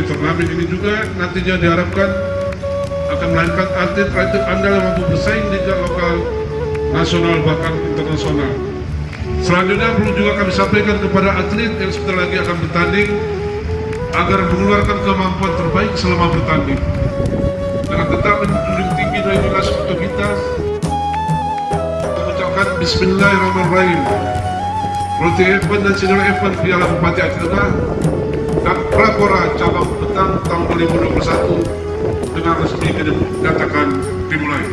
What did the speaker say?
turnamen ini juga nantinya diharapkan akan melahirkan atlet-atlet andal yang mampu bersaing di tingkat lokal, nasional, bahkan internasional. Selanjutnya perlu juga kami sampaikan kepada atlet yang sebentar lagi akan bertanding agar mengeluarkan kemampuan terbaik selama bertanding dengan tetap menjunjung tinggi nilai-nilai sportivitas. Mengucapkan Bismillahirrahmanirrahim. Roti F1 dan Senior F1 Piala Bupati Aceh Tengah dan Prapora cabang petang tahun 2021 dengan resmi dinyatakan dimulai.